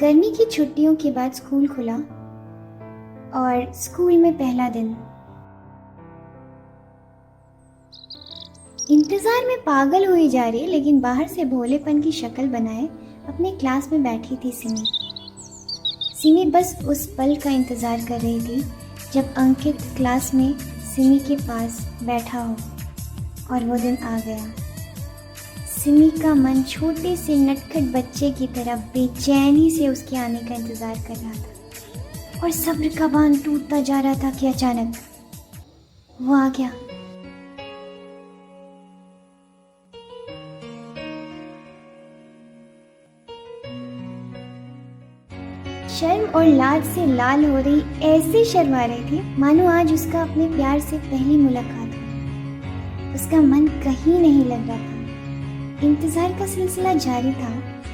गर्मी की छुट्टियों के बाद स्कूल खुला और स्कूल में पहला दिन। इंतजार में पागल हुई जा रही, लेकिन बाहर से भोलेपन की शक्ल बनाए अपने क्लास में बैठी थी सिमी। सिमी बस उस पल का इंतजार कर रही थी जब अंकित क्लास में सिमी के पास बैठा हो, और वो दिन आ गया। सिमी का मन छोटे से नटखट बच्चे की तरह बेचैनी से उसके आने का इंतजार कर रहा था, और सब्र का बांध टूटता जा रहा था कि अचानक वो आ गया। शर्म और लाज से लाल हो रही, ऐसे शर्मा रही थी मानो आज उसका अपने प्यार से पहली मुलाकात हो। उसका मन कहीं नहीं लग रहा था। इंतजार का सिलसिला जारी था,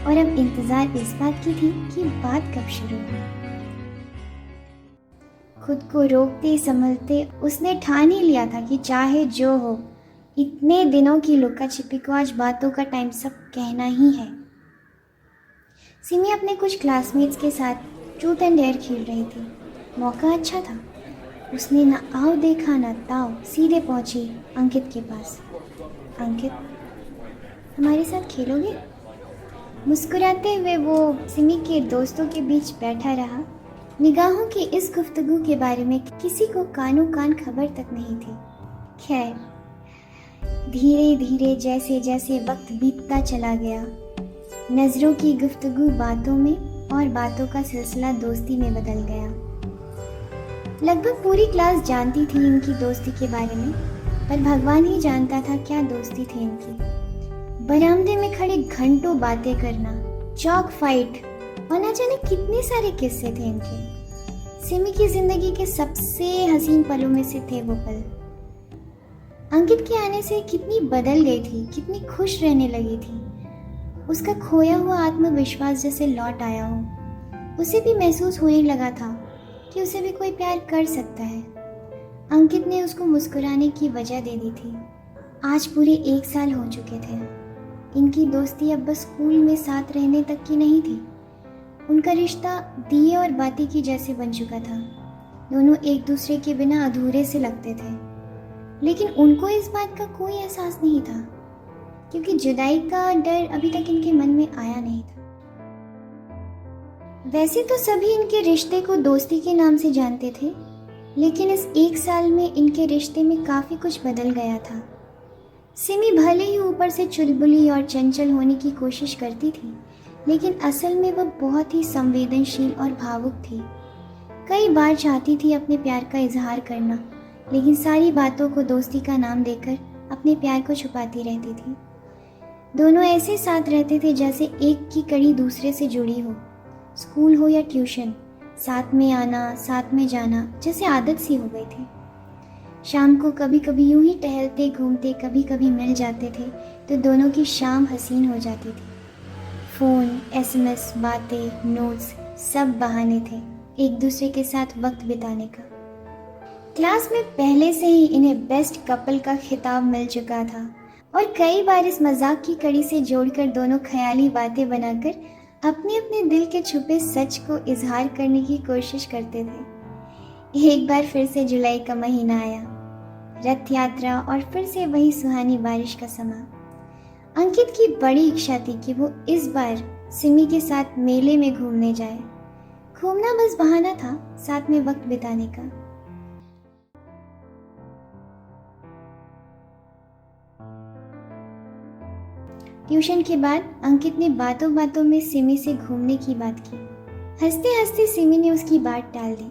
और अब इंतजार इस बात की थी कि बात कब शुरू हो। खुद को रोकते संभलते उसने ठान ही लिया था कि चाहे जो हो, इतने दिनों की लुका छिपी को आज बातों का टाइम सब कहना ही है। सिमी अपने कुछ क्लासमेट्स के साथ ट्रूथ एंड डेयर खेल रही थी। मौका अच्छा था। उसने ना आओ देखा ना ताओ, सीधे पहुंची अंकित के पास। अंकित, हमारे साथ खेलोगे? मुस्कुराते हुए वो सिमी के दोस्तों के बीच बैठा रहा। निगाहों की इस गुफ्तगू के बारे में किसी को कानों कान खबर तक नहीं थी। खैर, धीरे धीरे जैसे जैसे वक्त बीतता चला गया, नजरों की गुफ्तगू बातों में और बातों का सिलसिला दोस्ती में बदल गया। लगभग पूरी क्लास जानती थी इनकी दोस्ती के बारे में, पर भगवान ही जानता था क्या दोस्ती थी इनकी। बरामदे में खड़े घंटों बातें करना, चौक फाइट, और न जाने कितने सारे किस्से थे इनके। सिमी की जिंदगी के सबसे हसीन पलों में से थे वो पल। अंकित के आने से कितनी बदल गई थी, कितनी खुश रहने लगी थी। उसका खोया हुआ आत्मविश्वास जैसे लौट आया हो। उसे भी महसूस होने लगा था कि उसे भी कोई प्यार कर सकता है। अंकित ने उसको मुस्कुराने की वजह दे दी थी। आज पूरे 1 साल हो चुके थे। इनकी दोस्ती अब बस स्कूल में साथ रहने तक की नहीं थी। उनका रिश्ता दिए और बाती की जैसे बन चुका था। दोनों एक दूसरे के बिना अधूरे से लगते थे, लेकिन उनको इस बात का कोई एहसास नहीं था, क्योंकि जुदाई का डर अभी तक इनके मन में आया नहीं था। वैसे तो सभी इनके रिश्ते को दोस्ती के नाम से जानते थे, लेकिन इस 1 साल में इनके रिश्ते में काफी कुछ बदल गया था। सिमी भले ही ऊपर से चुलबुली और चंचल होने की कोशिश करती थी, लेकिन असल में वह बहुत ही संवेदनशील और भावुक थी। कई बार चाहती थी अपने प्यार का इजहार करना, लेकिन सारी बातों को दोस्ती का नाम देकर अपने प्यार को छुपाती रहती थी। दोनों ऐसे साथ रहते थे जैसे एक की कड़ी दूसरे से जुड़ी हो। स्कूल हो या ट्यूशन, साथ में आना, साथ में जाना, जैसे आदत सी हो गई थी। शाम को कभी कभी यूं ही टहलते घूमते कभी कभी मिल जाते थे, तो दोनों की शाम हसीन हो जाती थी। फ़ोन, SMS, बातें, नोट्स, सब बहाने थे एक दूसरे के साथ वक्त बिताने का। क्लास में पहले से ही इन्हें बेस्ट कपल का खिताब मिल चुका था, और कई बार इस मजाक की कड़ी से जोड़कर दोनों ख्याली बातें बनाकर अपने अपने दिल के छुपे सच को इजहार करने की कोशिश करते थे। एक बार फिर से जुलाई का महीना आया, रथ यात्रा, और फिर से वही सुहानी बारिश का समा। अंकित की बड़ी इच्छा थी कि वो इस बार सिमी के साथ मेले में घूमने जाए। घूमना बस बहाना था साथ में वक्त बिताने का। ट्यूशन के बाद अंकित ने बातों बातों में सिमी से घूमने की बात की। हंसते हंसते सिमी ने उसकी बात टाल दी,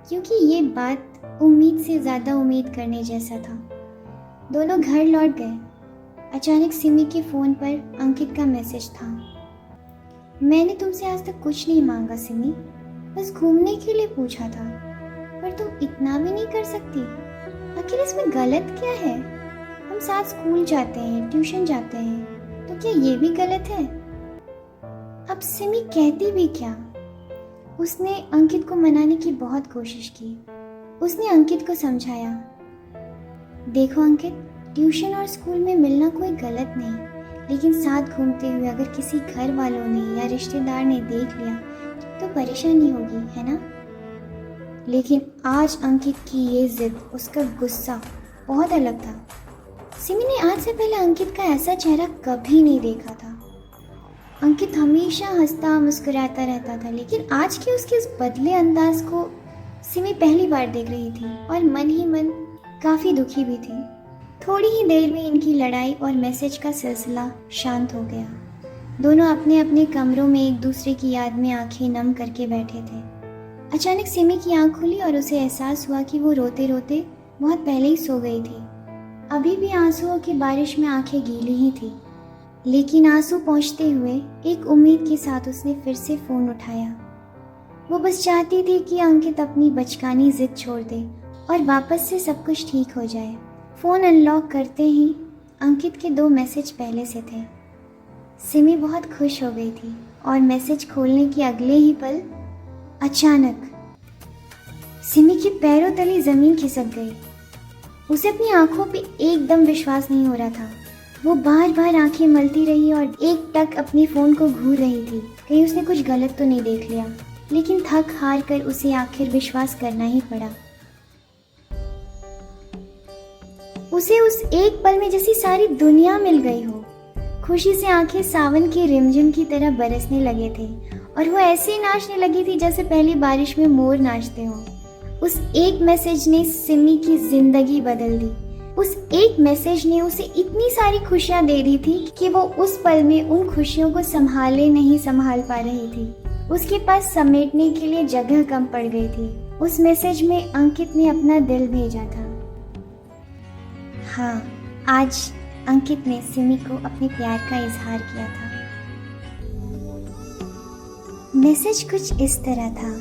क्योंकि ये बात उम्मीद से ज्यादा उम्मीद करने जैसा था। दोनों घर लौट गए। अचानक सिमी के फोन पर अंकित का मैसेज था। मैंने तुमसे आज तक कुछ नहीं मांगा सिमी, बस घूमने के लिए पूछा था, पर तुम इतना भी नहीं कर सकती। आखिर इसमें गलत क्या है? हम साथ स्कूल जाते हैं, ट्यूशन जाते हैं, तो क्या ये भी गलत है? अब सिमी कहती भी क्या? उसने अंकित को मनाने की बहुत कोशिश की। उसने अंकित को समझाया, देखो अंकित, ट्यूशन और स्कूल में मिलना कोई गलत नहीं, लेकिन साथ घूमते हुए अगर किसी घर वालों ने या रिश्तेदार ने देख लिया तो परेशानी होगी, है ना? लेकिन आज अंकित की ये जिद, उसका गुस्सा बहुत अलग था। सिमी ने आज से पहले अंकित का ऐसा चेहरा कभी नहीं देखा था। अंकित हमेशा हंसता मुस्कुराता रहता था, लेकिन आज के उसके उस बदले अंदाज को सिमी पहली बार देख रही थी और मन ही मन काफ़ी दुखी भी थी। थोड़ी ही देर में इनकी लड़ाई और मैसेज का सिलसिला शांत हो गया। दोनों अपने अपने कमरों में एक दूसरे की याद में आंखें नम करके बैठे थे। अचानक सिमी की आंख खुली और उसे एहसास हुआ कि वो रोते रोते बहुत पहले ही सो गई थी। अभी भी आंसुओं की बारिश में आंखें गीली ही थी, लेकिन आंसू पहुंचते हुए एक उम्मीद के साथ उसने फिर से फ़ोन उठाया। वो बस चाहती थी कि अंकित अपनी बचकानी जिद छोड़ दे और वापस से सब कुछ ठीक हो जाए। फ़ोन अनलॉक करते ही अंकित के 2 मैसेज पहले से थे। सिमी बहुत खुश हो गई थी और मैसेज खोलने के अगले ही पल अचानक सिमी के पैरों तले ज़मीन खिसक गई। उसे अपनी आंखों पे एकदम विश्वास नहीं हो रहा था। वो बार बार आंखें मलती रही और एक टक अपने फ़ोन को घूर रही थी, कहीं उसने कुछ गलत तो नहीं देख लिया। लेकिन थक हार कर उसे आखिर विश्वास करना ही पड़ा। उसे उस एक पल में जैसी सारी दुनिया मिल गई हो। खुशी से आंखें सावन की रिमझिम की तरह बरसने लगे थे और वो ऐसे नाचने लगी थी जैसे पहली बारिश में मोर नाचते हों। उस एक मैसेज ने सिमी की जिंदगी बदल दी। उस एक मैसेज ने उसे इतनी सारी खुशियां दे दी थी कि वो उस पल में उन खुशियों को नहीं संभाल पा रही थी। उसके पास समेटने के लिए जगह कम पड़ गई थी। उस मैसेज में अंकित ने अपना दिल भेजा था। हाँ, आज अंकित ने सिमी को अपने प्यार का इजहार किया था। मैसेज कुछ इस तरह था।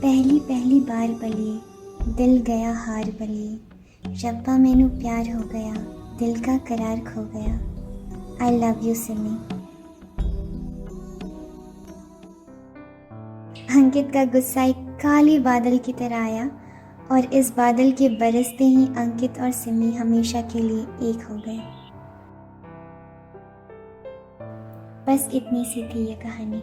पहली पहली बार बली दिल गया हार बली, रब्बा मैनू प्यार हो गया दिल का करार खो गया। I love you Simi. Ankit का गुस्सा एक काले बादल की तरह आया और इस बादल के बरसते ही अंकित और सिमी हमेशा के लिए एक हो गए। बस इतनी सी थी ये कहानी।